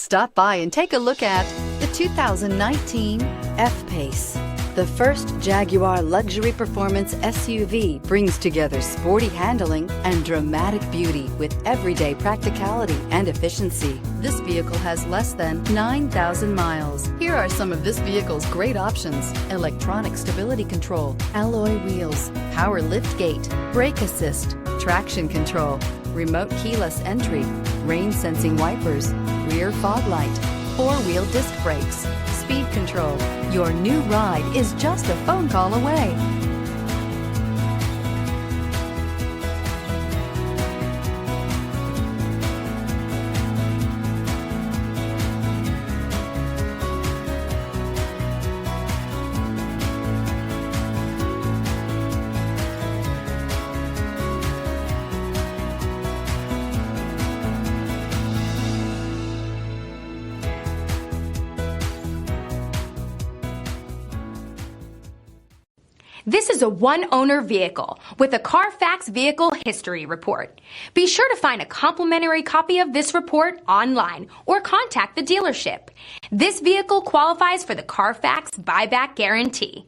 Stop by and take a look at the 2019 F-Pace. The first Jaguar luxury performance SUV brings together sporty handling and dramatic beauty with everyday practicality and efficiency. This vehicle has less than 9,000 miles. Here are some of this vehicle's great options: electronic stability control, alloy wheels, power liftgate, brake assist, traction control, remote keyless entry, rain sensing wipers, rear fog light, four-wheel disc brakes, speed control. Your new ride is just a phone call away. This is a one-owner vehicle with a Carfax Vehicle History Report. Be sure to find a complimentary copy of this report online or contact the dealership. This vehicle qualifies for the Carfax Buyback Guarantee.